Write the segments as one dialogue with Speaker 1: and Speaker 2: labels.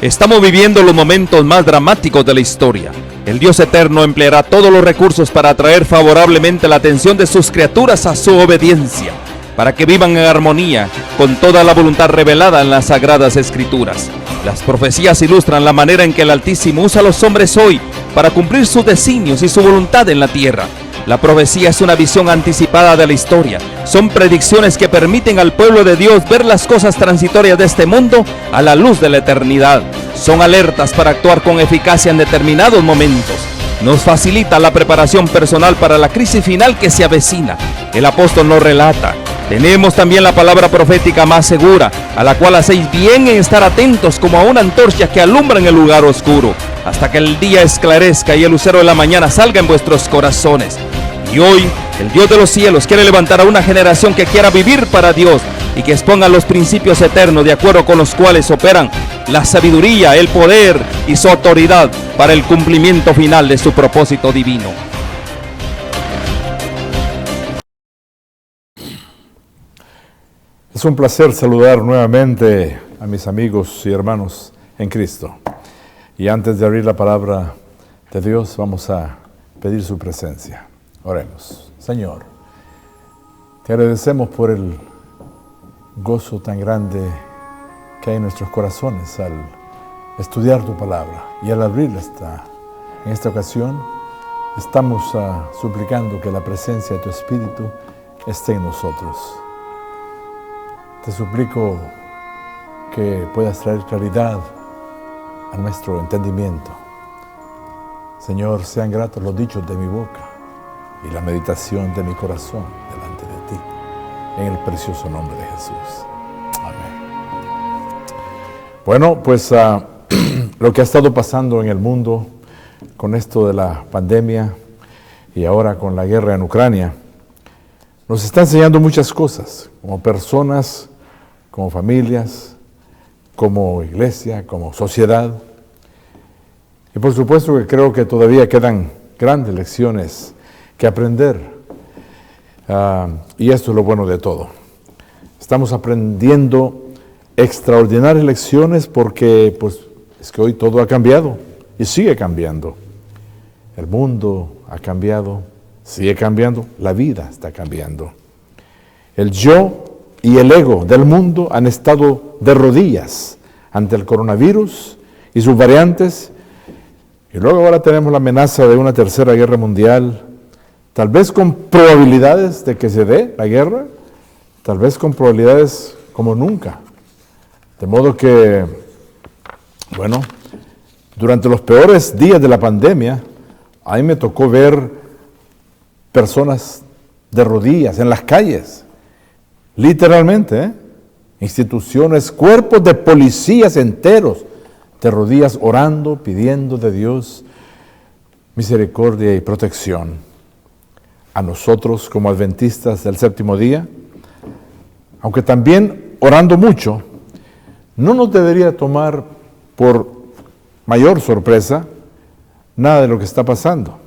Speaker 1: Estamos viviendo los momentos más dramáticos de la historia. El Dios eterno empleará todos los recursos para atraer favorablemente la atención de sus criaturas a su obediencia, para que vivan en armonía con toda la voluntad revelada en las Sagradas Escrituras. Las profecías ilustran la manera en que el Altísimo usa a los hombres hoy para cumplir sus designios y su voluntad en la tierra. La profecía es una visión anticipada de la historia. Son predicciones que permiten al pueblo de Dios ver las cosas transitorias de este mundo a la luz de la eternidad. Son alertas para actuar con eficacia en determinados momentos. Nos facilita la preparación personal para la crisis final que se avecina. El apóstol nos relata: tenemos también la palabra profética más segura, a la cual hacéis bien en estar atentos como a una antorcha que alumbra en el lugar oscuro, hasta que el día esclarezca y el lucero de la mañana salga en vuestros corazones. Y hoy, el Dios de los cielos quiere levantar a una generación que quiera vivir para Dios y que exponga los principios eternos de acuerdo con los cuales operan la sabiduría, el poder y su autoridad para el cumplimiento final de su propósito divino.
Speaker 2: Es un placer saludar nuevamente a mis amigos y hermanos en Cristo. Y antes de abrir la palabra de Dios, vamos a pedir su presencia. Oremos. Señor, te agradecemos por el gozo tan grande que hay en nuestros corazones al estudiar tu palabra y al abrirla en esta ocasión. Estamos suplicando que la presencia de tu Espíritu esté en nosotros. Te suplico que puedas traer claridad a nuestro entendimiento. Señor, sean gratos los dichos de mi boca y la meditación de mi corazón delante de ti, en el precioso nombre de Jesús. Amén. Bueno, pues lo que ha estado pasando en el mundo con esto de la pandemia y ahora con la guerra en Ucrania, nos está enseñando muchas cosas, como personas, como familias, como iglesia, como sociedad. Y por supuesto que creo que todavía quedan grandes lecciones que aprender. Y esto es lo bueno de todo. Estamos aprendiendo extraordinarias lecciones porque pues, es que hoy todo ha cambiado y sigue cambiando. El mundo ha cambiado, sigue cambiando, la vida está cambiando. El yo y el ego del mundo han estado de rodillas ante el coronavirus y sus variantes. Y luego ahora tenemos la amenaza de una tercera guerra mundial, tal vez con probabilidades de que se dé la guerra, tal vez con probabilidades como nunca. De modo que, bueno, durante los peores días de la pandemia, a mí me tocó ver personas de rodillas en las calles, literalmente, instituciones, cuerpos de policías enteros, de rodillas orando, pidiendo de Dios misericordia y protección. A nosotros como adventistas del séptimo día, aunque también orando mucho, no nos debería tomar por mayor sorpresa nada de lo que está pasando.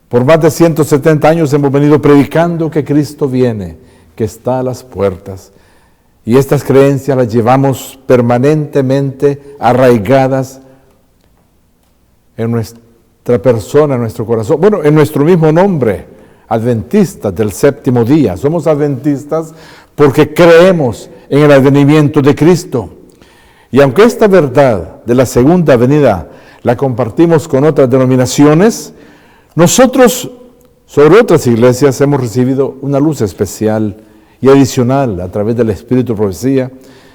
Speaker 2: Por más de 170 años hemos venido predicando que Cristo viene, que está a las puertas. Y estas creencias las llevamos permanentemente arraigadas en nuestra persona, en nuestro corazón. Bueno, en nuestro mismo nombre, adventistas del séptimo día. Somos adventistas porque creemos en el advenimiento de Cristo. Y aunque esta verdad de la segunda venida la compartimos con otras denominaciones, nosotros sobre otras iglesias hemos recibido una luz especial y adicional a través del Espíritu de Profecía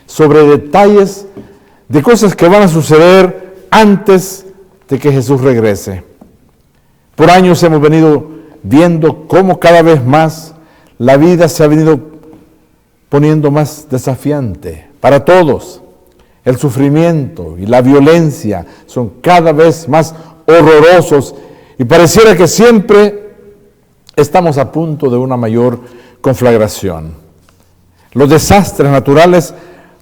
Speaker 2: sobre detalles de cosas que van a suceder antes de que Jesús regrese. Por años hemos venido viendo cómo cada vez más la vida se ha venido poniendo más desafiante para todos. El sufrimiento y la violencia son cada vez más horrorosos y pareciera que siempre estamos a punto de una mayor conflagración. Los desastres naturales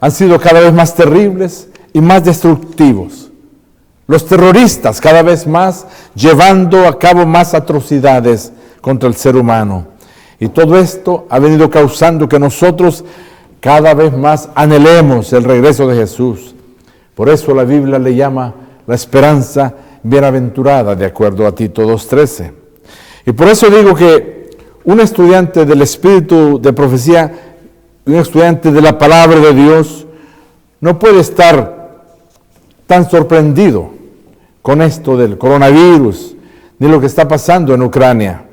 Speaker 2: han sido cada vez más terribles y más destructivos. Los terroristas cada vez más llevando a cabo más atrocidades contra el ser humano. Y todo esto ha venido causando que nosotros cada vez más anhelemos el regreso de Jesús. Por eso la Biblia le llama la esperanza bienaventurada, de acuerdo a Tito 2:13. Y por eso digo que un estudiante del espíritu de profecía, un estudiante de la palabra de Dios, no puede estar tan sorprendido con esto del coronavirus, ni lo que está pasando en Ucrania.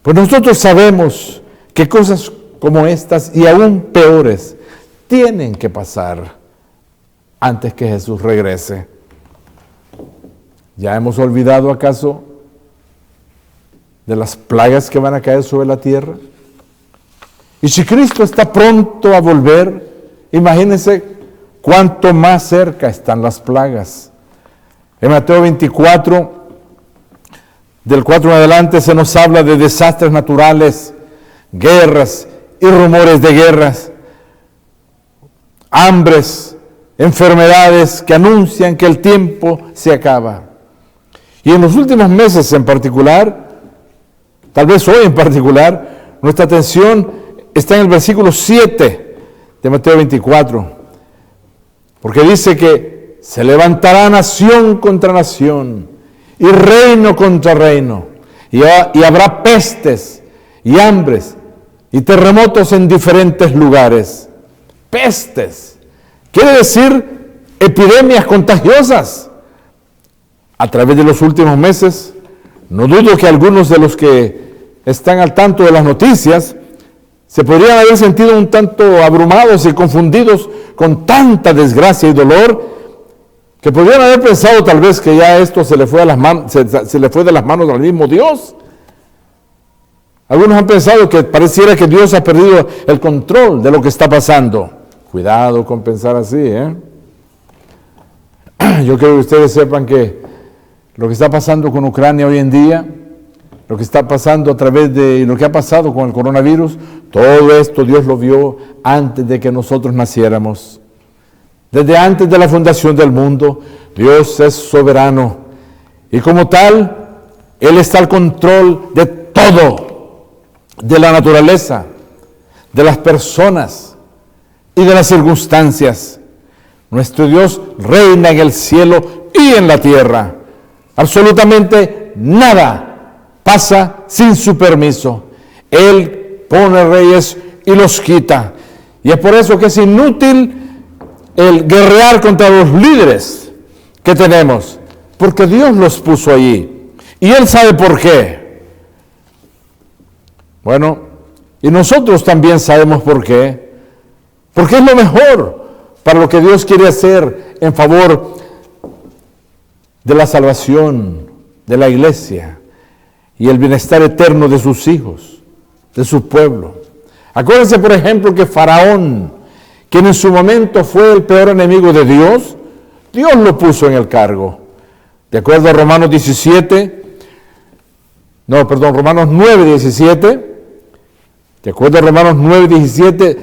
Speaker 2: Pues nosotros sabemos que cosas como estas y aún peores tienen que pasar antes que Jesús regrese. ¿Ya hemos olvidado acaso de las plagas que van a caer sobre la tierra? Y si Cristo está pronto a volver, imagínense cuánto más cerca están las plagas. En Mateo 24, del 4 en adelante, se nos habla de desastres naturales, guerras y rumores de guerras, hambres, enfermedades que anuncian que el tiempo se acaba. Y en los últimos meses en particular, tal vez hoy en particular, nuestra atención está en el versículo 7 de Mateo 24, porque dice que se levantará nación contra nación y reino contra reino, y habrá pestes y hambres y terremotos en diferentes lugares. Pestes quiere decir epidemias contagiosas. A través de los últimos meses, no dudo que algunos de los que están al tanto de las noticias se podrían haber sentido un tanto abrumados y confundidos con tanta desgracia y dolor, que podrían haber pensado tal vez que ya esto se le fue de las manos al mismo Dios. Algunos han pensado que pareciera que Dios ha perdido el control de lo que está pasando. Cuidado con pensar así, Yo quiero que ustedes sepan que lo que está pasando con Ucrania hoy en día, lo que está pasando a través de lo que ha pasado con el coronavirus, todo esto Dios lo vio antes de que nosotros naciéramos. Desde antes de la fundación del mundo, Dios es soberano. Y como tal, Él está al control de todo, de la naturaleza, de las personas y de las circunstancias. Nuestro Dios reina en el cielo y en la tierra. Absolutamente nada pasa sin su permiso. Él pone reyes y los quita. Y es por eso que es inútil el guerrear contra los líderes que tenemos, porque Dios los puso allí. Y Él sabe por qué. Bueno, y nosotros también sabemos por qué. Porque es lo mejor para lo que Dios quiere hacer en favor de la salvación de la iglesia y el bienestar eterno de sus hijos, de su pueblo. Acuérdense, por ejemplo, que Faraón, quien en su momento fue el peor enemigo de Dios, Dios lo puso en el cargo. De acuerdo a Romanos 9:17, de acuerdo a Romanos 9:17,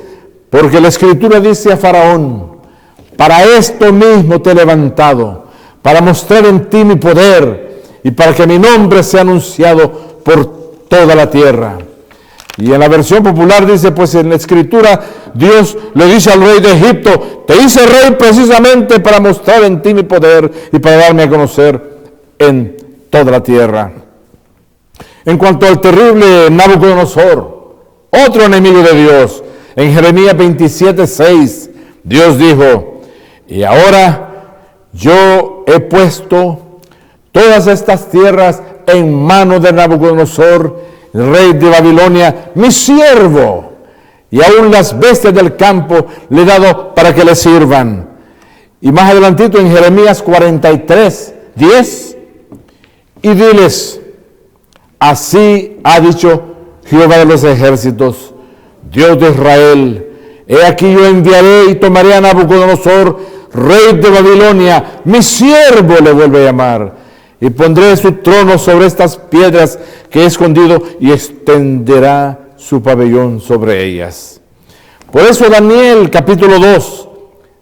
Speaker 2: porque la Escritura dice a Faraón: para esto mismo te he levantado, para mostrar en ti mi poder y para que mi nombre sea anunciado por toda la tierra. Y en la versión popular dice, pues en la Escritura Dios le dice al rey de Egipto: te hice rey precisamente para mostrar en ti mi poder y para darme a conocer en toda la tierra. En cuanto al terrible Nabucodonosor, otro enemigo de Dios, en Jeremías 27:6, Dios dijo: y ahora yo he puesto todas estas tierras en manos de Nabucodonosor, rey de Babilonia, mi siervo, y aún las bestias del campo le he dado para que le sirvan. Y más adelantito en Jeremías 43:10, y diles: así ha dicho Jehová de los ejércitos, Dios de Israel: he aquí yo enviaré y tomaré a Nabucodonosor, rey de Babilonia, mi siervo le vuelve a llamar, y pondré su trono sobre estas piedras que he escondido y extenderá su pabellón sobre ellas. Por eso Daniel capítulo 2,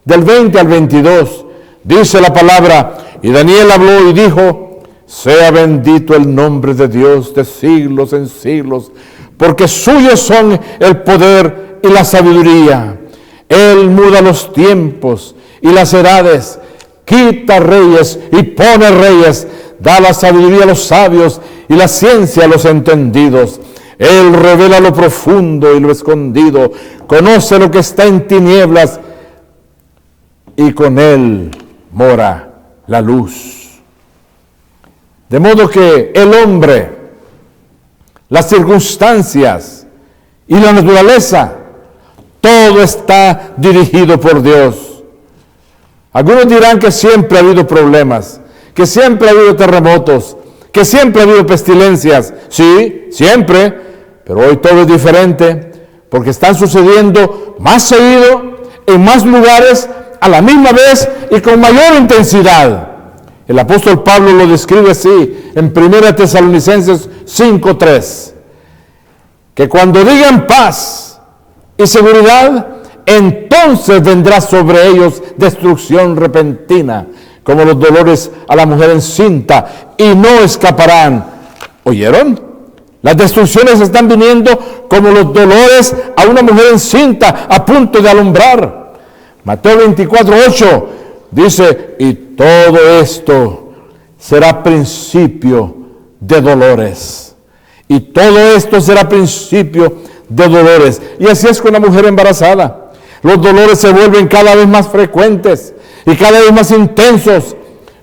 Speaker 2: del 20 al 22, dice la palabra: y Daniel habló y dijo: sea bendito el nombre de Dios de siglos en siglos, porque suyos son el poder y la sabiduría. Él muda los tiempos y las edades, quita reyes y pone reyes, da la sabiduría a los sabios y la ciencia a los entendidos. Él revela lo profundo y lo escondido, conoce lo que está en tinieblas, y con él mora la luz. De modo que el hombre, las circunstancias y la naturaleza, todo está dirigido por Dios. Algunos dirán que siempre ha habido problemas, que siempre ha habido terremotos, que siempre ha habido pestilencias. Sí, siempre, pero hoy todo es diferente, porque están sucediendo más seguido, en más lugares, a la misma vez y con mayor intensidad. El apóstol Pablo lo describe así en 1 Tesalonicenses 5:3, que cuando digan paz y seguridad, entonces vendrá sobre ellos destrucción repentina, como los dolores a la mujer encinta, y no escaparán. ¿Oyeron? Las destrucciones están viniendo como los dolores a una mujer encinta a punto de alumbrar. Mateo 24:8 dice, y todo esto será principio de dolores. Y todo esto será principio de dolores. Y así es con la mujer embarazada. Los dolores se vuelven cada vez más frecuentes y cada vez más intensos.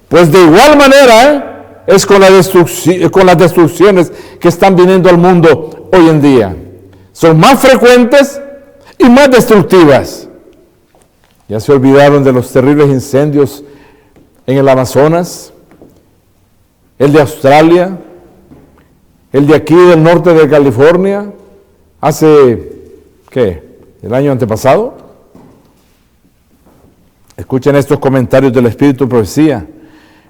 Speaker 2: Pues de igual manera es con las destrucciones que están viniendo al mundo hoy en día. Son más frecuentes y más destructivas. Ya se olvidaron de los terribles incendios en el Amazonas, el de Australia, el de aquí del norte de California, hace, el año antepasado. Escuchen estos comentarios del Espíritu de Profecía.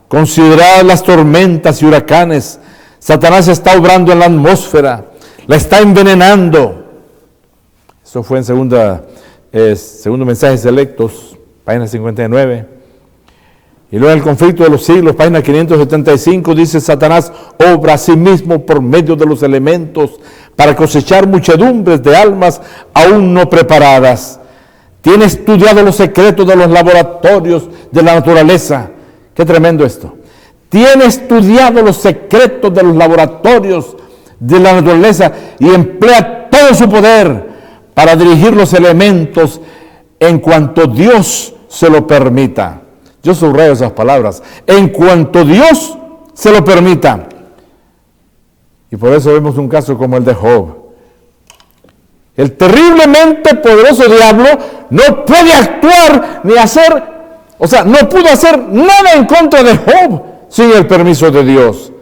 Speaker 2: Considerad las tormentas y huracanes. Satanás está obrando en la atmósfera, la está envenenando. Eso fue en segundo Mensajes Selectos, página 59. Y luego en el conflicto de los siglos, página 575, dice: Satanás obra a sí mismo por medio de los elementos para cosechar muchedumbres de almas aún no preparadas. Tiene estudiado los secretos de los laboratorios de la naturaleza. Qué tremendo esto. Tiene estudiado los secretos de los laboratorios de la naturaleza y emplea todo su poder para dirigir los elementos en cuanto Dios se lo permita. Yo subrayo esas palabras. En cuanto Dios se lo permita. Y por eso vemos un caso como el de Job. El terriblemente poderoso diablo no puede actuar ni hacer, no pudo hacer nada en contra de Job sin el permiso de Dios.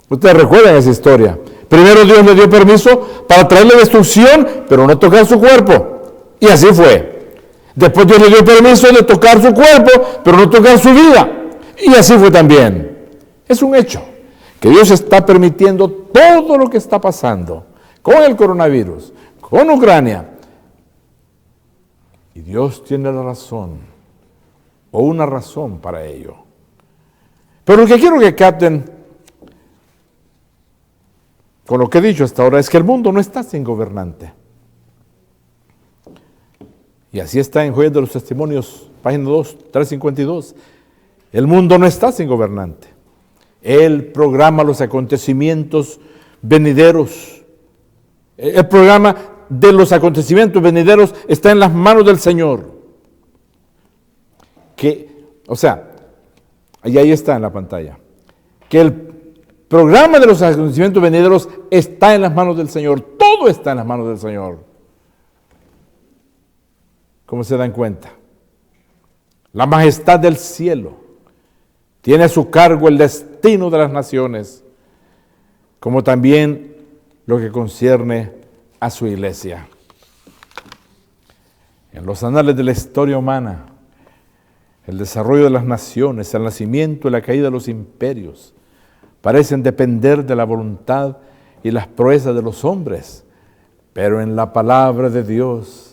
Speaker 2: Ustedes recuerdan esa historia. Primero Dios le dio permiso para traerle destrucción, pero no tocar su cuerpo. Y así fue. Después Dios le dio permiso de tocar su cuerpo, pero no tocar su vida. Y así fue también. Es un hecho que Dios está permitiendo todo lo que está pasando con el coronavirus, con Ucrania. Y Dios tiene la razón, o una razón para ello. Pero lo que quiero que capten con lo que he dicho hasta ahora es que el mundo no está sin gobernante. Y así está en Joyas de los Testimonios, página 352. El mundo no está sin gobernante. Él programa los acontecimientos venideros. El programa de los acontecimientos venideros está en las manos del Señor. Ahí está en la pantalla. Que el programa de los acontecimientos venideros está en las manos del Señor. Todo está en las manos del Señor. ¿Cómo se dan cuenta? La majestad del cielo tiene a su cargo el destino de las naciones, como también lo que concierne a su iglesia. En los anales de la historia humana, el desarrollo de las naciones, el nacimiento y la caída de los imperios parecen depender de la voluntad y las proezas de los hombres, pero en la palabra de Dios,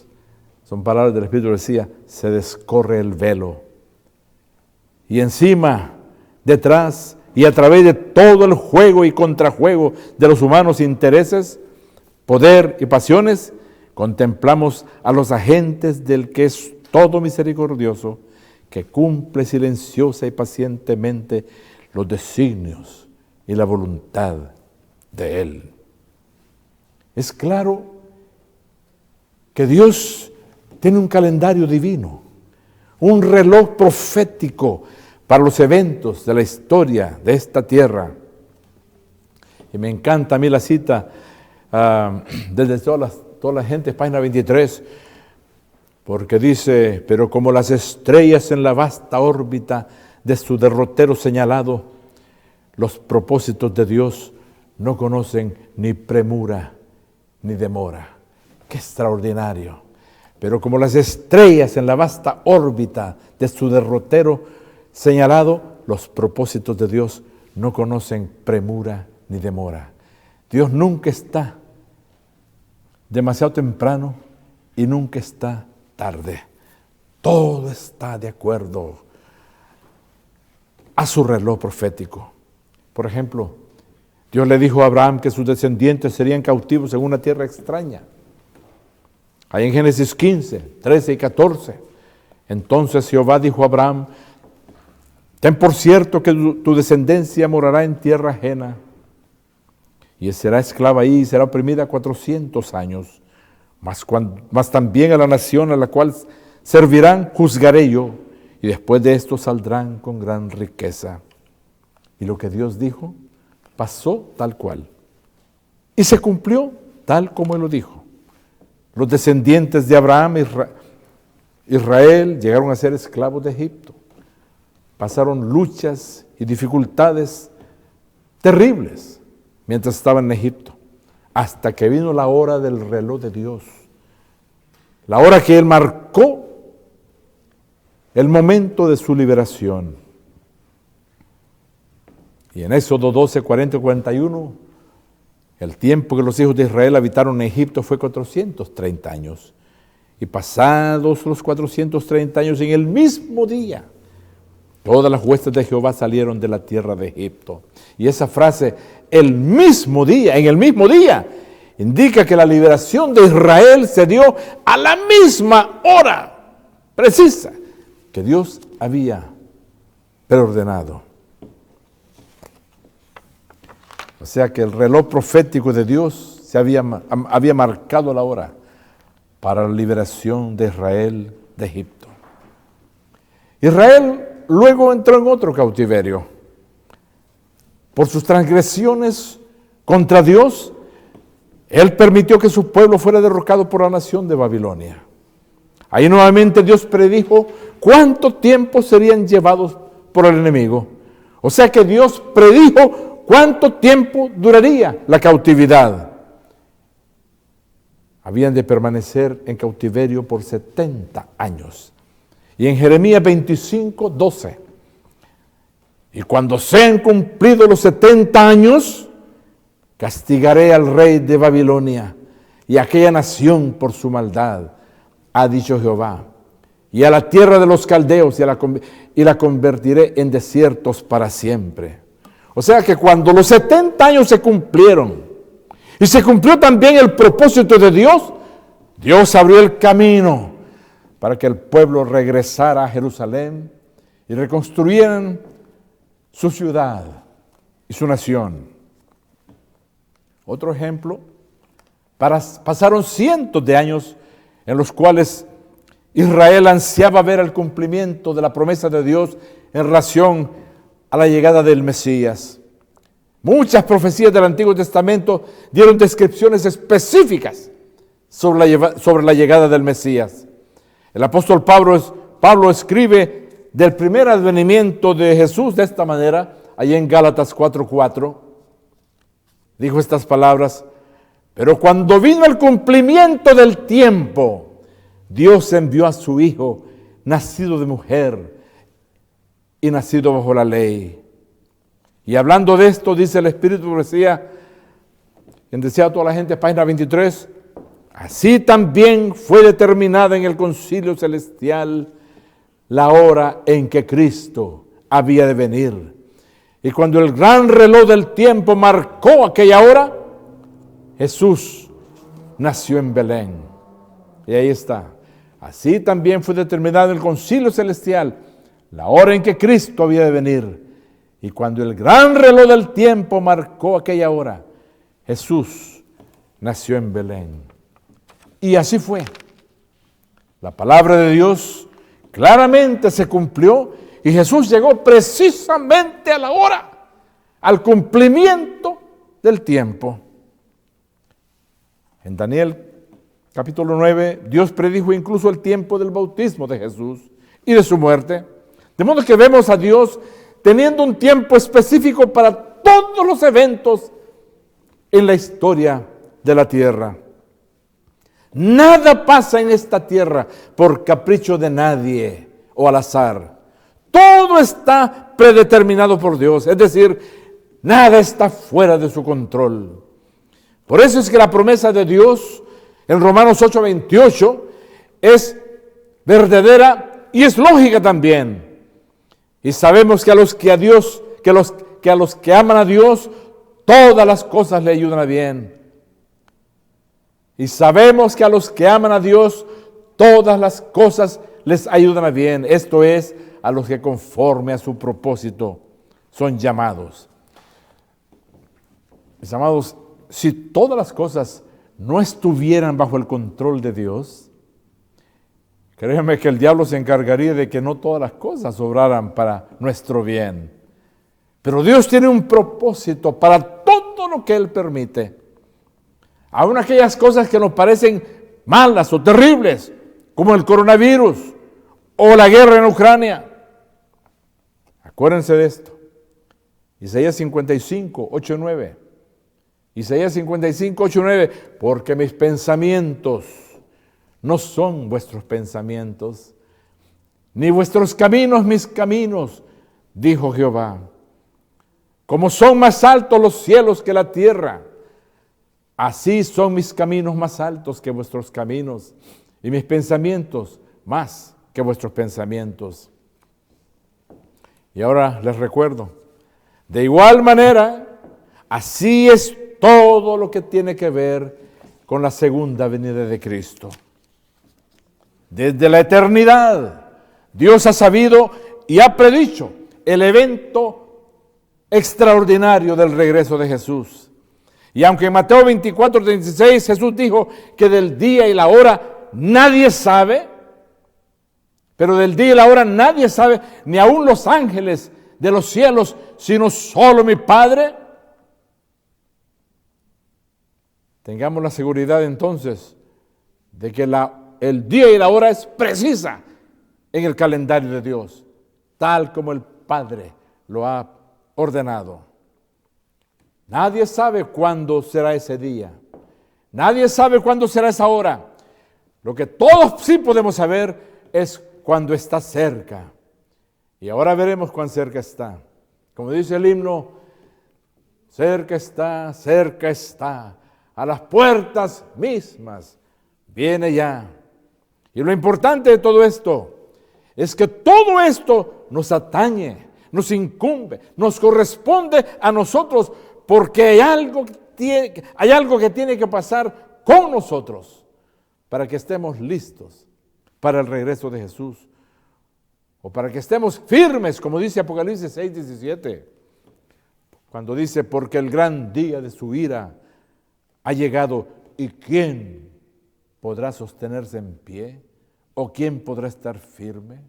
Speaker 2: son palabras del Espíritu, decía, se descorre el velo. Y encima, detrás y a través de todo el juego y contrajuego de los humanos intereses, poder y pasiones, contemplamos a los agentes del que es todo misericordioso, que cumple silenciosa y pacientemente los designios y la voluntad de Él. Es claro que Dios tiene un calendario divino, un reloj profético para los eventos de la historia de esta tierra. Y me encanta a mí la cita desde toda la gente, página 23, porque dice: pero como las estrellas en la vasta órbita de su derrotero señalado, los propósitos de Dios no conocen ni premura ni demora. ¡Qué extraordinario! Pero como las estrellas en la vasta órbita de su derrotero señalado, los propósitos de Dios no conocen premura ni demora. Dios nunca está demasiado temprano y nunca está tarde. Todo está de acuerdo a su reloj profético. Por ejemplo, Dios le dijo a Abraham que sus descendientes serían cautivos en una tierra extraña. Ahí en Génesis 15, 13 y 14. Entonces Jehová dijo a Abraham: ten por cierto que tu descendencia morará en tierra ajena, y será esclava ahí y será oprimida 400 años. Mas también a la nación a la cual servirán juzgaré yo, y después de esto saldrán con gran riqueza. Y lo que Dios dijo pasó tal cual, y se cumplió tal como Él lo dijo. Los descendientes de Abraham, Israel, llegaron a ser esclavos de Egipto. Pasaron luchas y dificultades terribles mientras estaban en Egipto, hasta que vino la hora del reloj de Dios, la hora que Él marcó el momento de su liberación. Y en Éxodo 12, 40 y 41, el tiempo que los hijos de Israel habitaron en Egipto fue 430 años. Y pasados los 430 años, en el mismo día, todas las huestes de Jehová salieron de la tierra de Egipto. Y esa frase, el mismo día, en el mismo día, indica que la liberación de Israel se dio a la misma hora precisa que Dios había preordenado. O sea que el reloj profético de Dios había marcado la hora para la liberación de Israel de Egipto. Israel luego entró en otro cautiverio. Por sus transgresiones contra Dios, Él permitió que su pueblo fuera derrocado por la nación de Babilonia. Ahí nuevamente Dios predijo cuánto tiempo serían llevados por el enemigo. O sea que Dios predijo cuánto tiempo duraría la cautividad. Habían de permanecer en cautiverio por 70 años. Y en Jeremías 25, 12. Y cuando sean cumplidos los 70 años, castigaré al rey de Babilonia y a aquella nación por su maldad, ha dicho Jehová. Y a la tierra de los caldeos y la convertiré en desiertos para siempre. O sea que cuando los 70 años se cumplieron y se cumplió también el propósito de Dios, Dios abrió el camino para que el pueblo regresara a Jerusalén y reconstruyeran su ciudad y su nación. Otro ejemplo, pasaron cientos de años en los cuales Israel ansiaba ver el cumplimiento de la promesa de Dios en relación a la llegada del Mesías. Muchas profecías del Antiguo Testamento dieron descripciones específicas sobre la llegada del Mesías. El apóstol Pablo escribe del primer advenimiento de Jesús de esta manera, allí en Gálatas 4:4. Dijo estas palabras: pero cuando vino el cumplimiento del tiempo, Dios envió a su Hijo, nacido de mujer y nacido bajo la ley. Y hablando de esto, dice el Espíritu de Profecía, quien decía a toda la gente, página 23, así también fue determinada en el concilio celestial la hora en que Cristo había de venir. Y cuando el gran reloj del tiempo marcó aquella hora, Jesús nació en Belén. Y ahí está. Así también fue determinado en el concilio celestial la hora en que Cristo había de venir. Y cuando el gran reloj del tiempo marcó aquella hora, Jesús nació en Belén. Y así fue. La palabra de Dios claramente se cumplió y Jesús llegó precisamente a la hora, al cumplimiento del tiempo. En Daniel capítulo 9, Dios predijo incluso el tiempo del bautismo de Jesús y de su muerte. De modo que vemos a Dios teniendo un tiempo específico para todos los eventos en la historia de la tierra. Nada pasa en esta tierra por capricho de nadie o al azar. Todo está predeterminado por Dios, es decir, nada está fuera de su control. Por eso es que la promesa de Dios en Romanos 8:28 es verdadera y es lógica también. Y sabemos que a los que aman a Dios, todas las cosas le ayudan a bien. Y sabemos que a los que aman a Dios, todas las cosas les ayudan a bien. Esto es, a los que conforme a su propósito son llamados. Mis amados, si todas las cosas no estuvieran bajo el control de Dios, créanme que el diablo se encargaría de que no todas las cosas obraran para nuestro bien. Pero Dios tiene un propósito para todo lo que Él permite. Aún aquellas cosas que nos parecen malas o terribles, como el coronavirus o la guerra en Ucrania. Acuérdense de esto. Isaías 55, 8 y 9. Isaías 55, 8 y 9. Porque mis pensamientos no son vuestros pensamientos, ni vuestros caminos mis caminos, dijo Jehová. Como son más altos los cielos que la tierra, así son mis caminos más altos que vuestros caminos, y mis pensamientos más que vuestros pensamientos. Y ahora les recuerdo, de igual manera, así es todo lo que tiene que ver con la segunda venida de Cristo. Desde la eternidad, Dios ha sabido y ha predicho el evento extraordinario del regreso de Jesús. Y aunque en Mateo 24:36 Jesús dijo que del día y la hora nadie sabe, pero del día y la hora nadie sabe, ni aun los ángeles de los cielos, sino solo mi Padre. Tengamos la seguridad entonces de que el día y la hora es precisa en el calendario de Dios, tal como el Padre lo ha ordenado. Nadie sabe cuándo será ese día. Nadie sabe cuándo será esa hora. Lo que todos sí podemos saber es cuando está cerca. Y ahora veremos cuán cerca está. Como dice el himno, cerca está, a las puertas mismas, viene ya. Y lo importante de todo esto es que todo esto nos atañe, nos incumbe, nos corresponde a nosotros, porque hay algo que tiene que pasar con nosotros para que estemos listos para el regreso de Jesús, o para que estemos firmes, como dice Apocalipsis 6:17, cuando dice, porque el gran día de su ira ha llegado, ¿y quién podrá sostenerse en pie? ¿O quién podrá estar firme?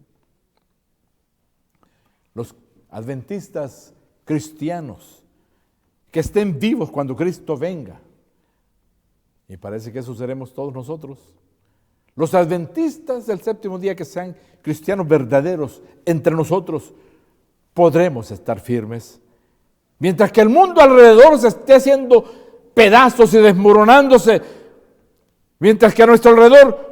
Speaker 2: Los adventistas cristianos que estén vivos cuando Cristo venga, y parece que eso seremos todos nosotros. Los adventistas del séptimo día que sean cristianos verdaderos entre nosotros, podremos estar firmes. Mientras que el mundo alrededor se esté haciendo pedazos y desmoronándose, mientras que a nuestro alrededor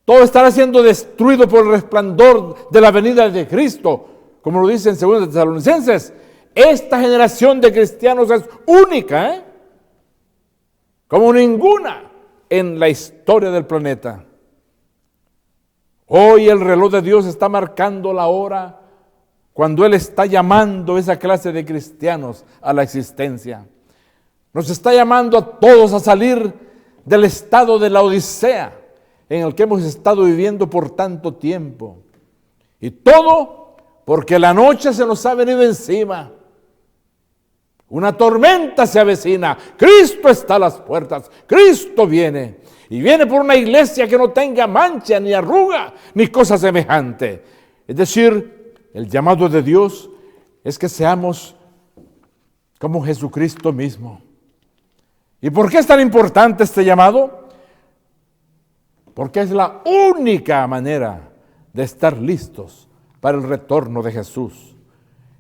Speaker 2: todo estará siendo destruido por el resplandor de la venida de Cristo, como lo dice en 2 Tesalonicenses, esta generación de cristianos es única, como ninguna en la historia del planeta. Hoy el reloj de Dios está marcando la hora cuando Él está llamando a esa clase de cristianos a la existencia. Nos está llamando a todos a salir del estado de la odisea en el que hemos estado viviendo por tanto tiempo. Y todo porque la noche se nos ha venido encima. Una tormenta se avecina. Cristo está a las puertas. Cristo viene. Y viene por una iglesia que no tenga mancha, ni arruga, ni cosa semejante. Es decir, el llamado de Dios es que seamos como Jesucristo mismo. ¿Y por qué es tan importante este llamado? Porque es la única manera de estar listos para el retorno de Jesús.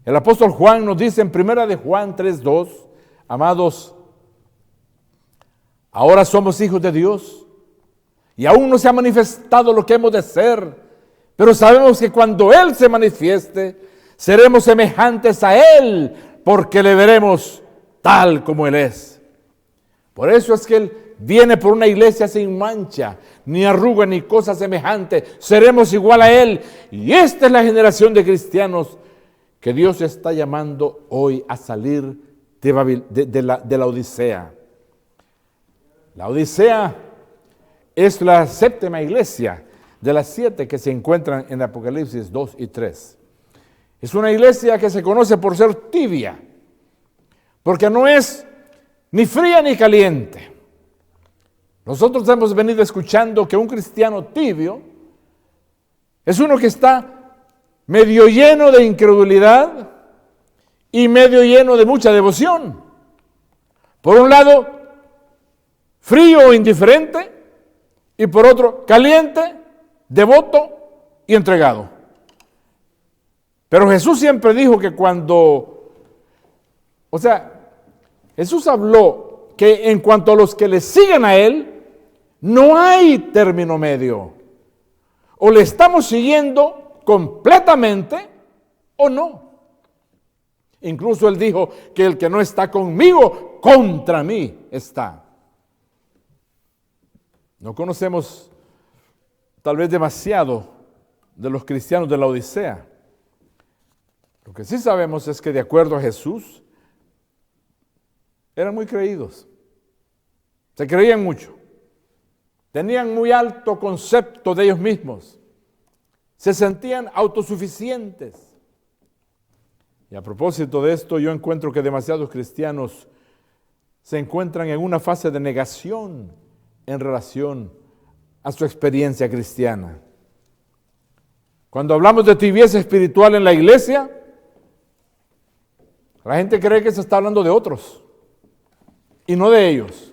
Speaker 2: El apóstol Juan nos dice en 1 de Juan 3:2, amados, ahora somos hijos de Dios y aún no se ha manifestado lo que hemos de ser, pero sabemos que cuando Él se manifieste, seremos semejantes a Él, porque le veremos tal como Él es. Por eso es que Él viene por una iglesia sin mancha, ni arruga, ni cosa semejante. Seremos igual a Él. Y esta es la generación de cristianos que Dios está llamando hoy a salir de la Odisea. La Odisea es la séptima iglesia de las 7 que se encuentran en Apocalipsis 2 y 3. Es una iglesia que se conoce por ser tibia, porque no es ni fría ni caliente. Nosotros hemos venido escuchando que un cristiano tibio es uno que está medio lleno de incredulidad y medio lleno de mucha devoción. Por un lado, frío o indiferente, y por otro, caliente, devoto y entregado. Pero Jesús siempre dijo que Jesús habló que en cuanto a los que le siguen a Él, no hay término medio. O le estamos siguiendo completamente o no. Incluso Él dijo que el que no está conmigo, contra mí está. No conocemos tal vez demasiado de los cristianos de la Odisea. Lo que sí sabemos es que de acuerdo a Jesús, eran muy creídos. Se creían mucho. Tenían muy alto concepto de ellos mismos. Se sentían autosuficientes. Y a propósito de esto, yo encuentro que demasiados cristianos se encuentran en una fase de negación en relación a su experiencia cristiana. Cuando hablamos de tibieza espiritual en la iglesia, la gente cree que se está hablando de otros y no de ellos.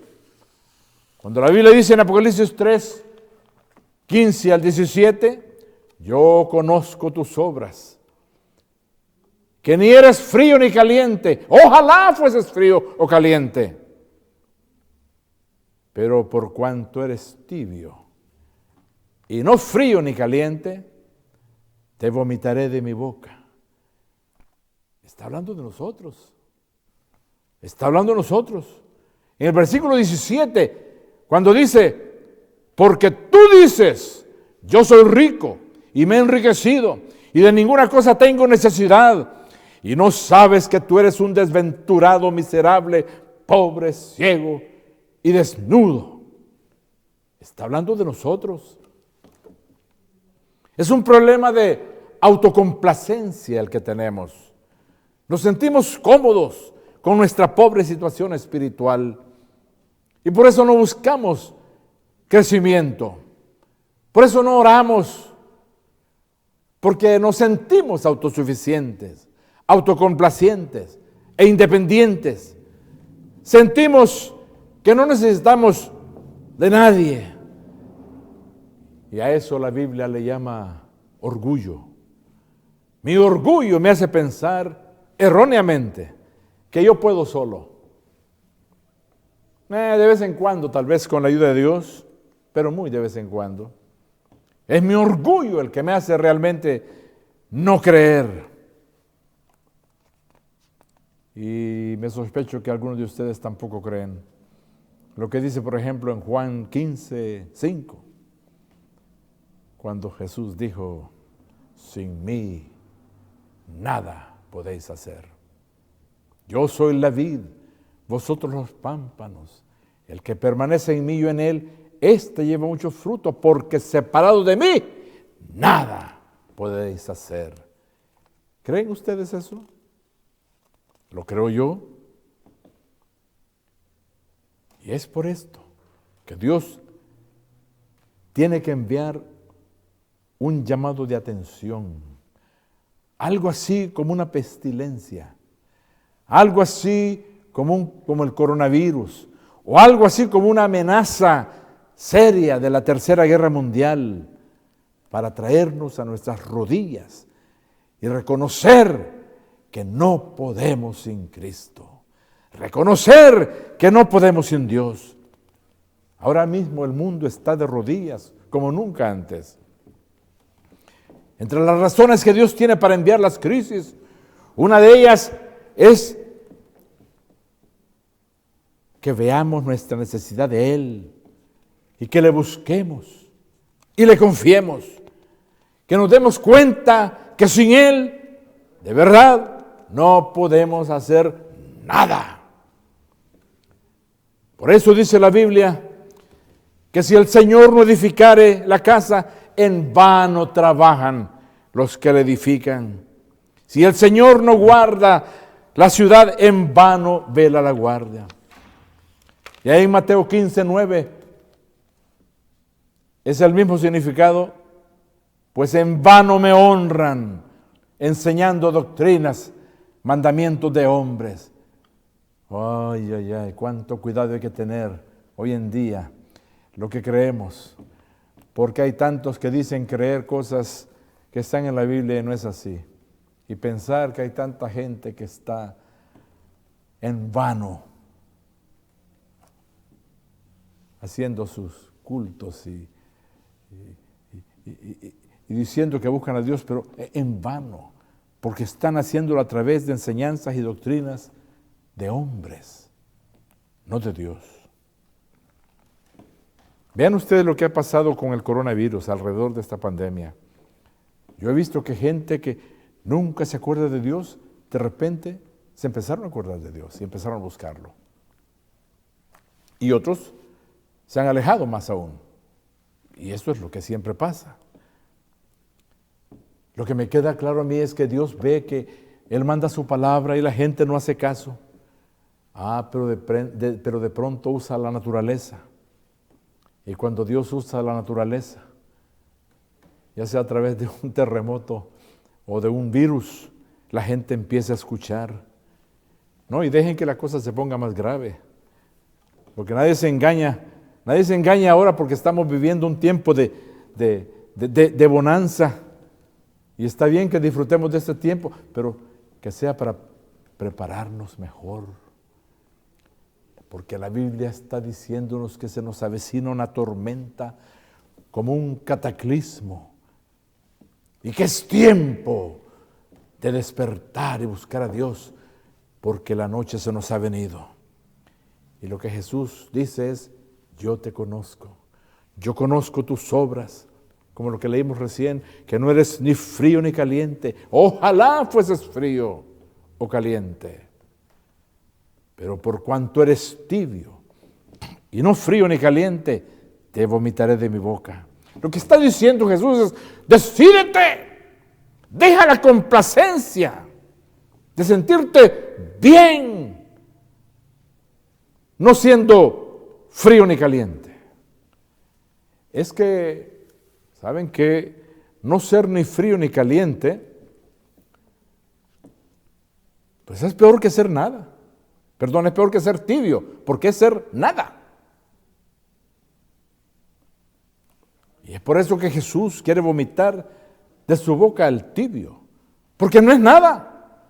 Speaker 2: Cuando la Biblia dice en Apocalipsis 3, 15 al 17, yo conozco tus obras, que ni eres frío ni caliente. Ojalá fueses frío o caliente. Pero por cuanto eres tibio y no frío ni caliente, te vomitaré de mi boca. Está hablando de nosotros. Está hablando de nosotros. En el versículo 17, cuando dice, porque tú dices, yo soy rico y me he enriquecido y de ninguna cosa tengo necesidad, y no sabes que tú eres un desventurado, miserable, pobre, ciego y desnudo. Está hablando de nosotros. Es un problema de autocomplacencia el que tenemos. Nos sentimos cómodos con nuestra pobre situación espiritual y por eso no buscamos crecimiento. Por eso no oramos, porque nos sentimos autosuficientes, autocomplacientes e independientes. Sentimos que no necesitamos de nadie. Y a eso la Biblia le llama orgullo. Mi orgullo me hace pensar erróneamente que yo puedo solo. De vez en cuando, tal vez con la ayuda de Dios, pero muy de vez en cuando. Es mi orgullo el que me hace realmente no creer. Y me sospecho que algunos de ustedes tampoco creen. Lo que dice, por ejemplo, en Juan 15, 5, cuando Jesús dijo, sin mí nada podéis hacer. Yo soy la vid, vosotros los pámpanos. El que permanece en mí y yo en él, éste lleva mucho fruto, porque separado de mí, nada podéis hacer. ¿Creen ustedes eso? Lo creo yo. Y es por esto que Dios tiene que enviar un llamado de atención, algo así como una pestilencia, algo así como el coronavirus, o algo así como una amenaza seria de la Tercera Guerra Mundial, para traernos a nuestras rodillas y reconocer que no podemos sin Cristo, reconocer que no podemos sin Dios. Ahora mismo el mundo está de rodillas como nunca antes. Entre las razones que Dios tiene para enviar las crisis, una de ellas es que veamos nuestra necesidad de Él y que le busquemos y le confiemos, que nos demos cuenta que sin Él, de verdad, no podemos hacer nada. Por eso dice la Biblia que si el Señor no edificare la casa, en vano trabajan los que la edifican. Si el Señor no guarda la ciudad, en vano vela la guardia. Y ahí en Mateo 15:9 es el mismo significado, pues en vano me honran, enseñando doctrinas, mandamientos de hombres. Ay, ay, ay, cuánto cuidado hay que tener hoy en día lo que creemos, porque hay tantos que dicen creer cosas que están en la Biblia y no es así. Y pensar que hay tanta gente que está en vano haciendo sus cultos y diciendo que buscan a Dios, pero en vano, porque están haciéndolo a través de enseñanzas y doctrinas de hombres, no de Dios. Vean ustedes lo que ha pasado con el coronavirus alrededor de esta pandemia. Yo he visto que gente que nunca se acuerda de Dios, de repente se empezaron a acordar de Dios y empezaron a buscarlo. Y otros se han alejado más aún. Y eso es lo que siempre pasa. Lo que me queda claro a mí es que Dios ve que Él manda su palabra y la gente no hace caso. Pero de pronto usa la naturaleza. Y cuando Dios usa la naturaleza, ya sea a través de un terremoto o de un virus, la gente empieza a escuchar. No, y dejen que la cosa se ponga más grave. Porque nadie se engaña ahora porque estamos viviendo un tiempo de bonanza. Y está bien que disfrutemos de este tiempo, pero que sea para prepararnos mejor. Porque la Biblia está diciéndonos que se nos avecina una tormenta como un cataclismo. Y que es tiempo de despertar y buscar a Dios, porque la noche se nos ha venido. Y lo que Jesús dice es, yo te conozco, yo conozco tus obras, como lo que leímos recién, que no eres ni frío ni caliente. Ojalá fueses frío o caliente. Pero por cuanto eres tibio y no frío ni caliente, te vomitaré de mi boca. Lo que está diciendo Jesús es, decídete, deja la complacencia de sentirte bien, no siendo frío ni caliente. Es que, ¿saben qué? No ser ni frío ni caliente, pues es peor que ser nada. Perdón, es peor que ser tibio, porque es ser nada. Y es por eso que Jesús quiere vomitar de su boca al tibio, porque no es nada.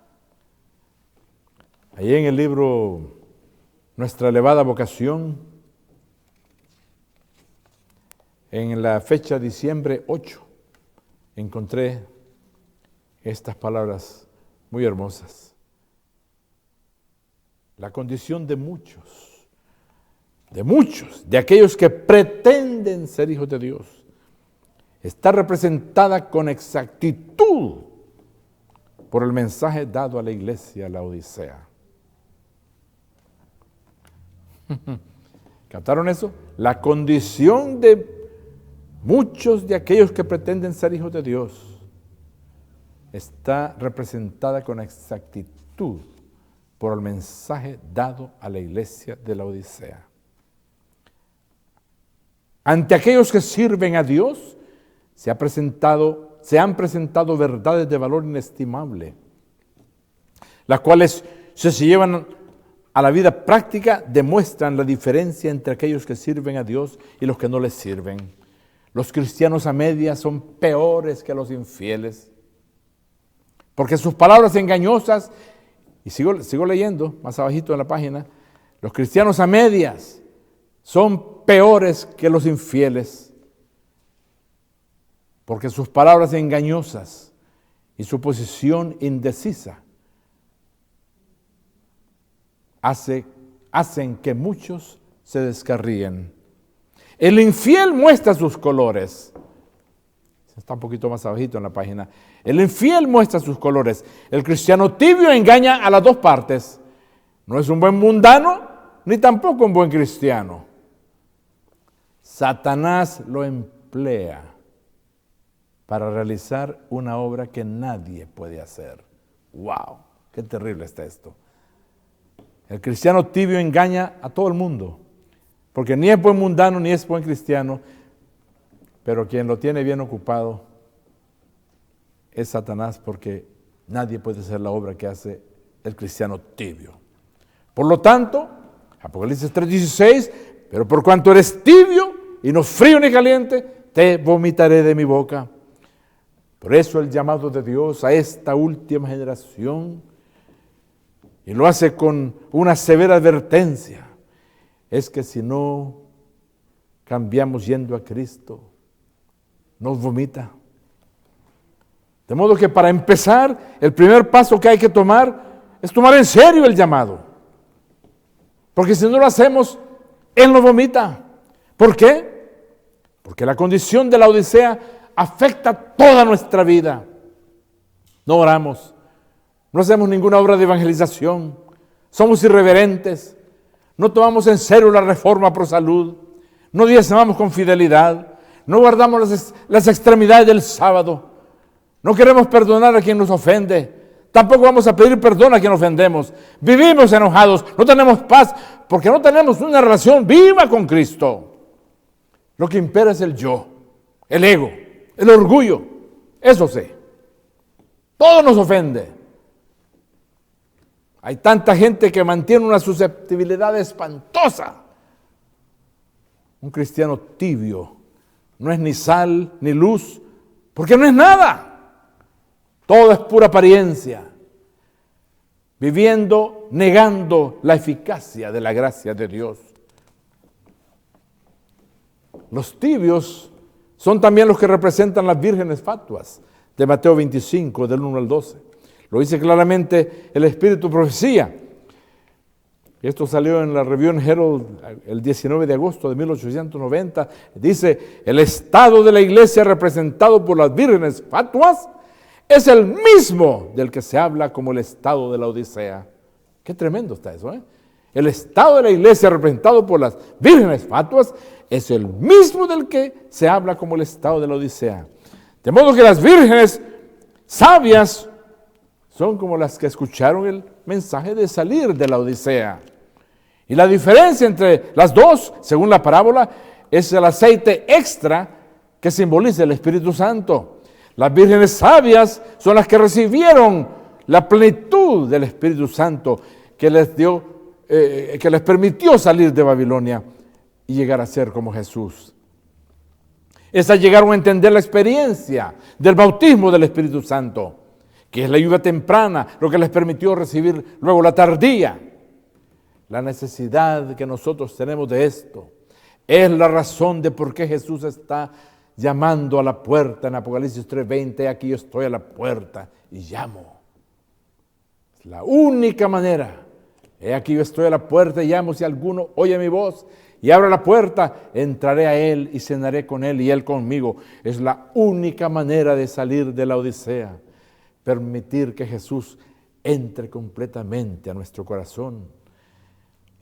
Speaker 2: Allí en el libro Nuestra elevada vocación, en la fecha diciembre 8, encontré estas palabras muy hermosas. La condición de muchos, de aquellos que pretenden ser hijos de Dios, está representada con exactitud por el mensaje dado a la iglesia, a la Odisea. ¿Captaron eso? La condición de muchos de aquellos que pretenden ser hijos de Dios está representada con exactitud por el mensaje dado a la iglesia de la Odisea. Ante aquellos que sirven a Dios, se han presentado verdades de valor inestimable, las cuales, si se llevan a la vida práctica, demuestran la diferencia entre aquellos que sirven a Dios y los que no les sirven. Los cristianos a medias son peores que los infieles, porque sus palabras engañosas, y sigo leyendo más abajito en la página, los cristianos a medias son peores que los infieles, porque sus palabras engañosas y su posición indecisa hacen que muchos se descarríen. El infiel muestra sus colores. Está un poquito más abajito en la página. El infiel muestra sus colores. El cristiano tibio engaña a las dos partes. No es un buen mundano, ni tampoco un buen cristiano. Satanás lo emplea para realizar una obra que nadie puede hacer. ¡Wow! ¡Qué terrible está esto! El cristiano tibio engaña a todo el mundo, porque ni es buen mundano ni es buen cristiano, pero quien lo tiene bien ocupado es Satanás, porque nadie puede hacer la obra que hace el cristiano tibio. Por lo tanto, Apocalipsis 3:16, pero por cuanto eres tibio y no frío ni caliente, te vomitaré de mi boca. Por eso el llamado de Dios a esta última generación, y lo hace con una severa advertencia, es que si no cambiamos yendo a Cristo, nos vomita. De modo que para empezar, el primer paso que hay que tomar es tomar en serio el llamado. Porque si no lo hacemos, Él nos vomita. ¿Por qué? Porque la condición de la Odisea afecta toda nuestra vida. No oramos, no hacemos ninguna obra de evangelización, somos irreverentes, no tomamos en serio la reforma pro salud, no diezmamos con fidelidad, no guardamos las extremidades del sábado, no queremos perdonar a quien nos ofende, tampoco vamos a pedir perdón a quien ofendemos, vivimos enojados, no tenemos paz, porque no tenemos una relación viva con Cristo. Lo que impera es el yo, el ego, el orgullo, eso sí, todo nos ofende. Hay tanta gente que mantiene una susceptibilidad espantosa. Un cristiano tibio no es ni sal ni luz, porque no es nada. Todo es pura apariencia, viviendo, negando la eficacia de la gracia de Dios. Los tibios son también los que representan las vírgenes fatuas de Mateo 25, del 1 al 12. Lo dice claramente el Espíritu Profecía. Esto salió en la Review and Herald el 19 de agosto de 1890. Dice, el estado de la iglesia representado por las vírgenes fatuas es el mismo del que se habla como el estado de la Odisea. Qué tremendo está eso, ¿eh? El estado de la iglesia representado por las vírgenes fatuas es el mismo del que se habla como el estado de la Odisea. De modo que las vírgenes sabias son como las que escucharon el mensaje de salir de la Odisea. Y la diferencia entre las dos, según la parábola, es el aceite extra que simboliza el Espíritu Santo. Las vírgenes sabias son las que recibieron la plenitud del Espíritu Santo que les permitió salir de Babilonia y llegar a ser como Jesús. Esas llegaron a entender la experiencia del bautismo del Espíritu Santo, que es la lluvia temprana, lo que les permitió recibir luego la tardía. La necesidad que nosotros tenemos de esto es la razón de por qué Jesús está llamando a la puerta en Apocalipsis 3:20, aquí yo estoy a la puerta y llamo. Es la única manera. He aquí yo estoy a la puerta y llamo, si alguno oye mi voz y abre la puerta, entraré a él y cenaré con él y él conmigo. Es la única manera de salir de la Odisea. Permitir que Jesús entre completamente a nuestro corazón.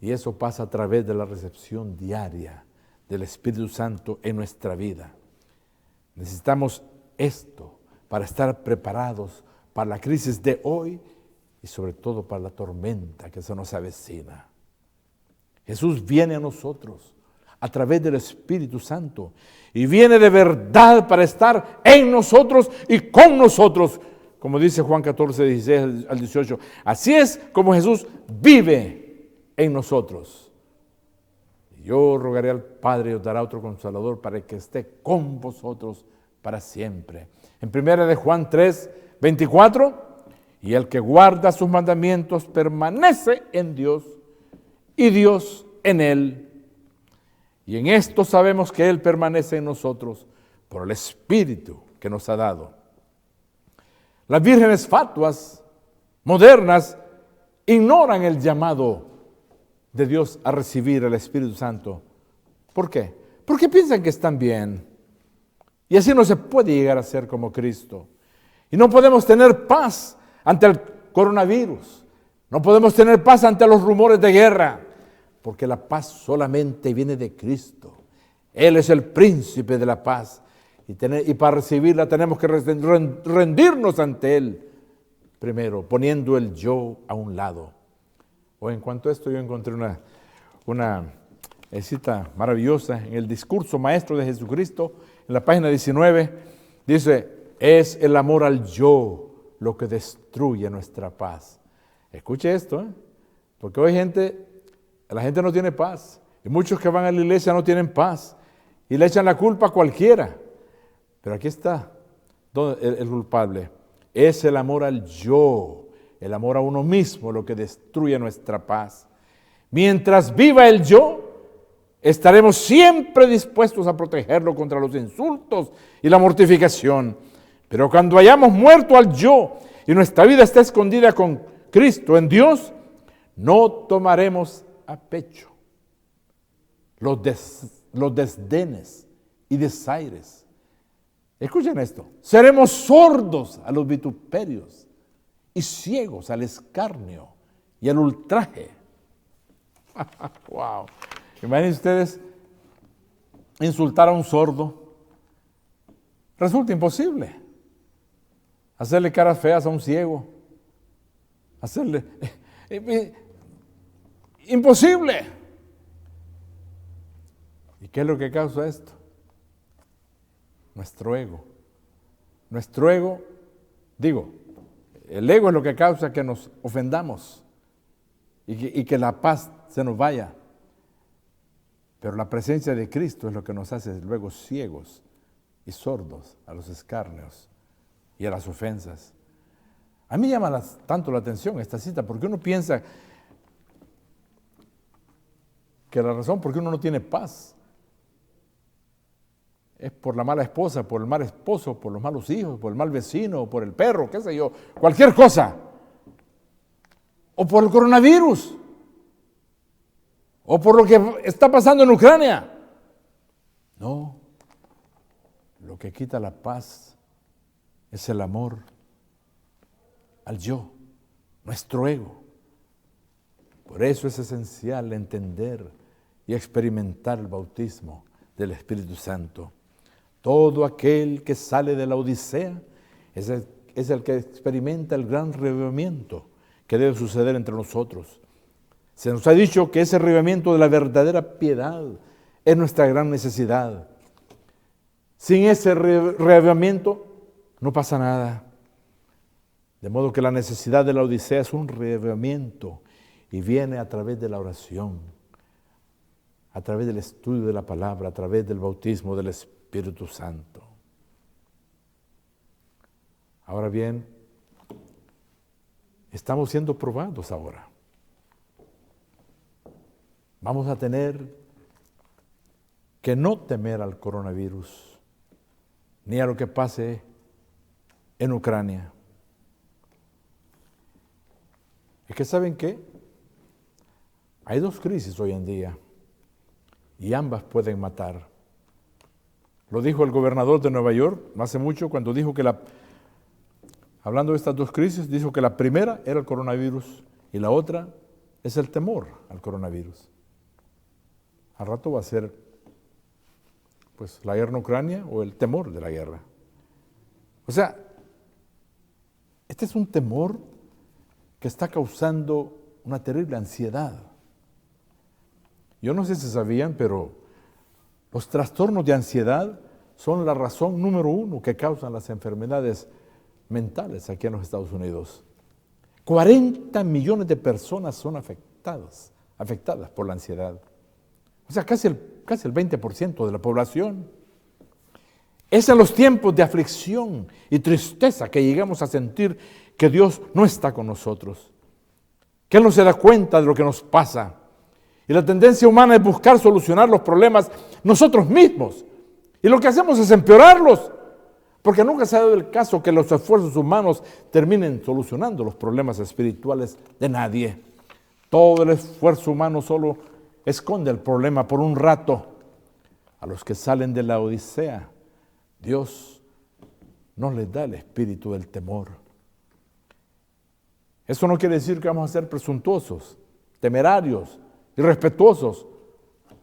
Speaker 2: Y eso pasa a través de la recepción diaria del Espíritu Santo en nuestra vida. Necesitamos esto para estar preparados para la crisis de hoy y sobre todo para la tormenta que se nos avecina. Jesús viene a nosotros a través del Espíritu Santo y viene de verdad para estar en nosotros y con nosotros, como dice Juan 14, 16 al 18. Así es como Jesús vive en nosotros. Yo rogaré al Padre y os dará otro Consolador para que esté con vosotros para siempre. En 1 de Juan 3, 24, y el que guarda sus mandamientos permanece en Dios y Dios en él. Y en esto sabemos que Él permanece en nosotros por el Espíritu que nos ha dado. Las vírgenes fatuas modernas ignoran el llamado de Dios a recibir el Espíritu Santo. ¿Por qué? Porque piensan que están bien. Y así no se puede llegar a ser como Cristo. Y no podemos tener paz ante el coronavirus. No podemos tener paz ante los rumores de guerra. Porque la paz solamente viene de Cristo. Él es el príncipe de la paz. Y para recibirla tenemos que rendirnos ante Él. Primero, poniendo el yo a un lado. O en cuanto a esto, yo encontré una cita maravillosa en el discurso maestro de Jesucristo, en la página 19, dice, es el amor al yo lo que destruye nuestra paz. Escuche esto, porque hoy la gente no tiene paz. Y muchos que van a la iglesia no tienen paz. Y le echan la culpa a cualquiera. Pero aquí está el culpable. Es el amor al yo, el amor a uno mismo lo que destruye nuestra paz. Mientras viva el yo, estaremos siempre dispuestos a protegerlo contra los insultos y la mortificación. Pero cuando hayamos muerto al yo y nuestra vida está escondida con Cristo en Dios, no tomaremos a pecho los desdenes y desaires. Escuchen esto. Seremos sordos a los vituperios y ciegos al escarnio y al ultraje. Wow. Imaginen ustedes insultar a un sordo. Resulta imposible. Hacerle caras feas a un ciego. Imposible. ¿Y qué es lo que causa esto? Nuestro ego. Nuestro ego, el ego es lo que causa que nos ofendamos y que la paz se nos vaya. Pero la presencia de Cristo es lo que nos hace luego ciegos y sordos a los escarnios y a las ofensas. A mí llama tanto la atención esta cita porque uno piensa que la razón por qué uno no tiene paz es por la mala esposa, por el mal esposo, por los malos hijos, por el mal vecino, por el perro, qué sé yo, cualquier cosa. O por el coronavirus. O por lo que está pasando en Ucrania. No, lo que quita la paz es el amor al yo, nuestro ego. Por eso es esencial entender y experimentar el bautismo del Espíritu Santo. Todo aquel que sale de la Odisea es el que experimenta el gran reavivamiento que debe suceder entre nosotros. Se nos ha dicho que ese reavivamiento de la verdadera piedad es nuestra gran necesidad. Sin ese reavivamiento no pasa nada. De modo que la necesidad de la Odisea es un reavivamiento y viene a través de la oración, a través del estudio de la palabra, a través del bautismo del Espíritu Santo. Ahora bien, estamos siendo probados ahora. Vamos a tener que no temer al coronavirus, ni a lo que pase en Ucrania. Es que ¿saben qué? Hay dos crisis hoy en día y ambas pueden matar. Lo dijo el gobernador de Nueva York no hace mucho cuando dijo que hablando de estas dos crisis, dijo que la primera era el coronavirus y la otra es el temor al coronavirus. Al rato va a ser pues la guerra en Ucrania o el temor de la guerra. O sea, Este es un temor que está causando una terrible ansiedad. Yo no sé si sabían, pero los trastornos de ansiedad son la razón número 1 que causan las enfermedades mentales aquí en los Estados Unidos. 40 millones de personas son afectadas por la ansiedad. O sea, casi el 20% de la población. Es en los tiempos de aflicción y tristeza que llegamos a sentir que Dios no está con nosotros, que Él no se da cuenta de lo que nos pasa. Y la tendencia humana es buscar solucionar los problemas nosotros mismos. Y lo que hacemos es empeorarlos, porque nunca se ha dado el caso que los esfuerzos humanos terminen solucionando los problemas espirituales de nadie. Todo el esfuerzo humano solo esconde el problema por un rato. A los que salen de la odisea, Dios no les da el espíritu del temor. Eso no quiere decir que vamos a ser presuntuosos, temerarios, irrespetuosos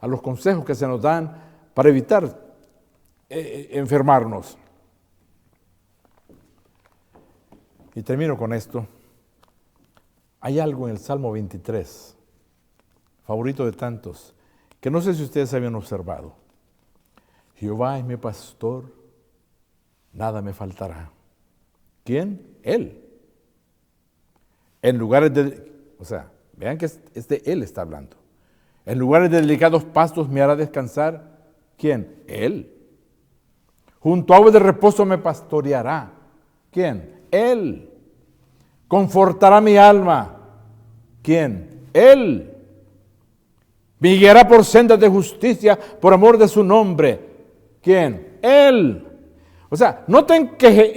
Speaker 2: a los consejos que se nos dan para evitar enfermarnos. Y termino con esto. Hay algo en el Salmo 23, favorito de tantos, que no sé si ustedes habían observado. Jehová es mi pastor, nada me faltará. ¿Quién? Él. En lugares vean que es de Él está hablando. En lugares de delicados pastos me hará descansar. ¿Quién? Él. Junto a aguas de reposo me pastoreará. ¿Quién? Él. Confortará mi alma. ¿Quién? Él. Me guiará por sendas de justicia por amor de su nombre. ¿Quién? Él. O sea, noten que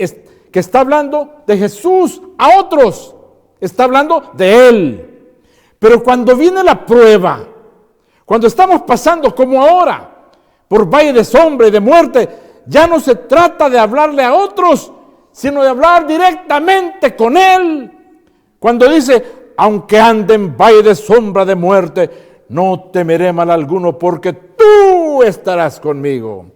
Speaker 2: está hablando de Jesús a otros. Está hablando de Él. Pero cuando viene la prueba, cuando estamos pasando como ahora, por valle de sombra y de muerte, ya no se trata de hablarle a otros, sino de hablar directamente con Él. Cuando dice, aunque ande en valle de sombra de muerte, no temeré mal alguno, porque tú estarás conmigo.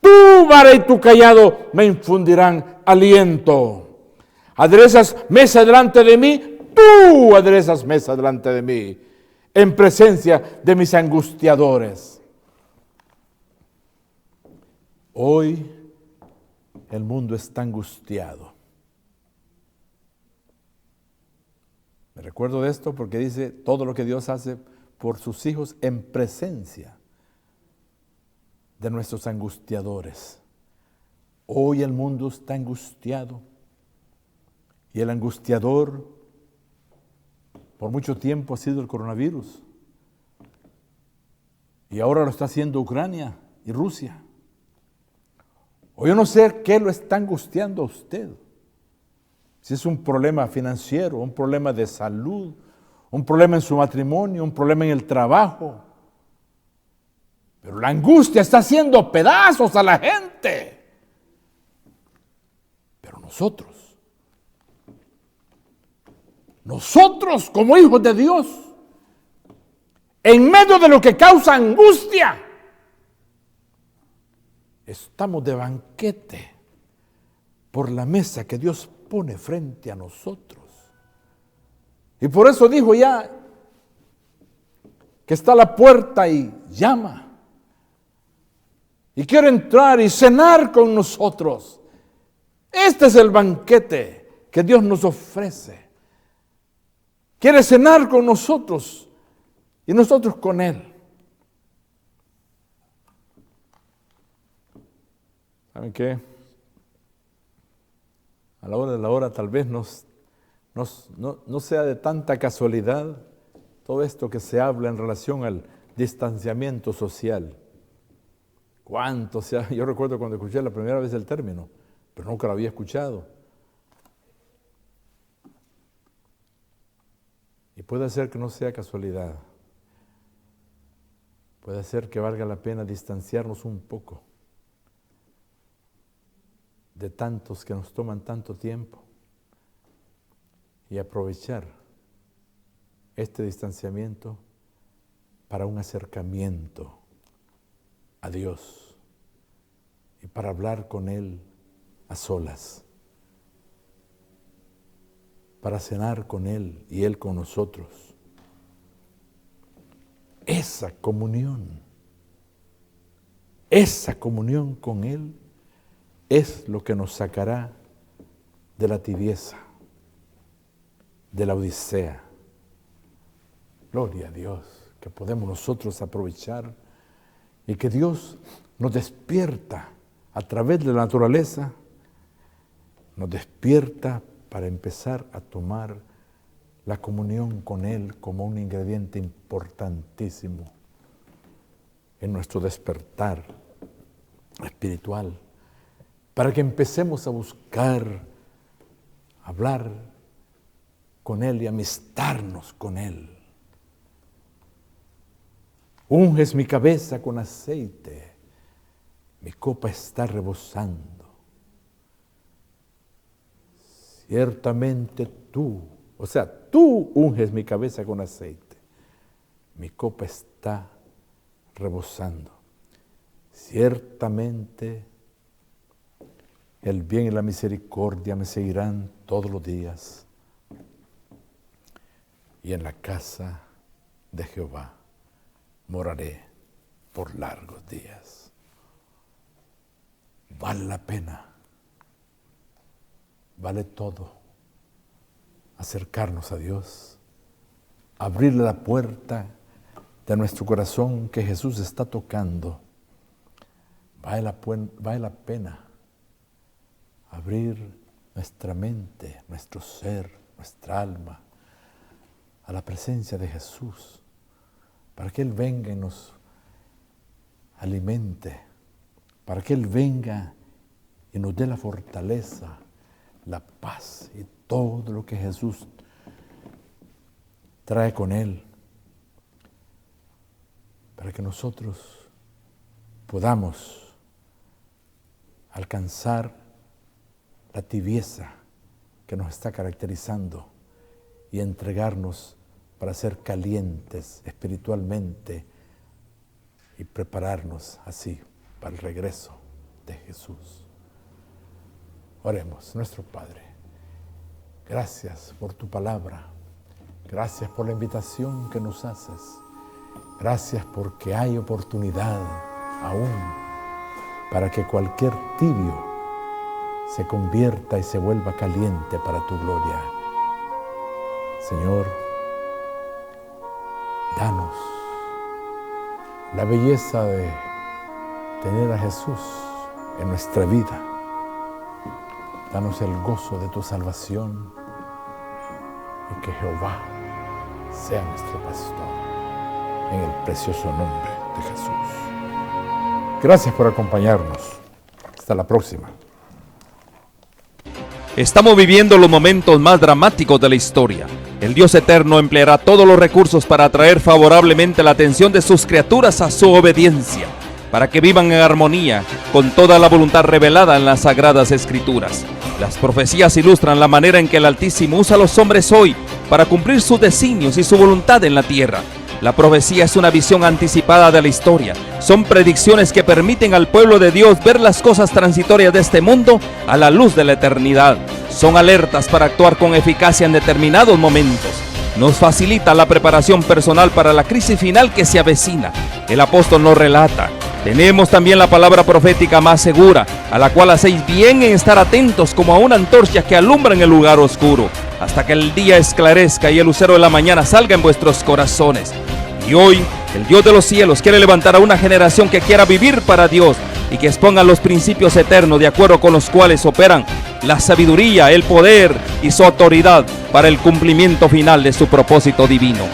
Speaker 2: Tu vara y tu cayado me infundirán aliento. Aderezas mesa delante de mí, tú aderezas mesa delante de mí, en presencia de mis angustiadores. Hoy el mundo está angustiado. Me recuerdo de esto porque dice todo lo que Dios hace por sus hijos en presencia de nuestros angustiadores. Hoy el mundo está angustiado y el angustiador por mucho tiempo ha sido el coronavirus y ahora lo está haciendo Ucrania y Rusia. O yo no sé qué lo está angustiando a usted. Si es un problema financiero, un problema de salud, un problema en su matrimonio, un problema en el trabajo. Pero la angustia está haciendo pedazos a la gente. Pero nosotros como hijos de Dios, en medio de lo que causa angustia, estamos de banquete por la mesa que Dios pone frente a nosotros. Y por eso dijo ya que está a la puerta y llama. Y quiere entrar y cenar con nosotros. Este es el banquete que Dios nos ofrece. Quiere cenar con nosotros y nosotros con Él. ¿Saben qué? A la hora de la hora tal vez no sea de tanta casualidad todo esto que se habla en relación al distanciamiento social. ¿Cuánto sea? Yo recuerdo cuando escuché la primera vez el término, pero nunca lo había escuchado. Y puede ser que no sea casualidad. Puede ser que valga la pena distanciarnos un poco de tantos que nos toman tanto tiempo y aprovechar este distanciamiento para un acercamiento a Dios y para hablar con Él a solas. para cenar con Él y Él con nosotros. Esa comunión con Él es lo que nos sacará de la tibieza, de la odisea. Gloria a Dios, que podemos nosotros aprovechar y que Dios nos despierta a través de la naturaleza, nos despierta para empezar a tomar la comunión con Él como un ingrediente importantísimo en nuestro despertar espiritual, para que empecemos a buscar, hablar con Él y amistarnos con Él. Unges mi cabeza con aceite, mi copa está rebosando. Ciertamente tú unges mi cabeza con aceite, mi copa está rebosando. Ciertamente el bien y la misericordia me seguirán todos los días, y en la casa de Jehová moraré por largos días. Vale la pena, vale todo acercarnos a Dios, abrirle la puerta de nuestro corazón que Jesús está tocando. Vale la pena abrir nuestra mente, nuestro ser, nuestra alma a la presencia de Jesús, para que Él venga y nos alimente, para que Él venga y nos dé la fortaleza, la paz y todo lo que Jesús trae con Él, para que nosotros podamos alcanzar la tibieza que nos está caracterizando y entregarnos para ser calientes espiritualmente y prepararnos así para el regreso de Jesús. Oremos. Nuestro Padre, gracias por tu palabra, gracias por la invitación que nos haces, gracias porque hay oportunidad aún para que cualquier tibio se convierta y se vuelva caliente para tu gloria. Señor, danos la belleza de tener a Jesús en nuestra vida. Danos el gozo de tu salvación y que Jehová sea nuestro pastor, en el precioso nombre de Jesús. Gracias por acompañarnos. Hasta la próxima.
Speaker 1: Estamos viviendo los momentos más dramáticos de la historia. El Dios eterno empleará todos los recursos para atraer favorablemente la atención de sus criaturas a su obediencia, para que vivan en armonía con toda la voluntad revelada en las Sagradas Escrituras. Las profecías ilustran la manera en que el Altísimo usa a los hombres hoy para cumplir sus designios y su voluntad en la tierra. La profecía es una visión anticipada de la historia. Son predicciones que permiten al pueblo de Dios ver las cosas transitorias de este mundo a la luz de la eternidad. Son alertas para actuar con eficacia en determinados momentos. Nos facilita la preparación personal para la crisis final que se avecina. El apóstol nos relata: tenemos también la palabra profética más segura, a la cual hacéis bien en estar atentos como a una antorcha que alumbra en el lugar oscuro, hasta que el día esclarezca y el lucero de la mañana salga en vuestros corazones. Y hoy, el Dios de los cielos quiere levantar a una generación que quiera vivir para Dios y que exponga los principios eternos de acuerdo con los cuales operan la sabiduría, el poder y su autoridad para el cumplimiento final de su propósito divino.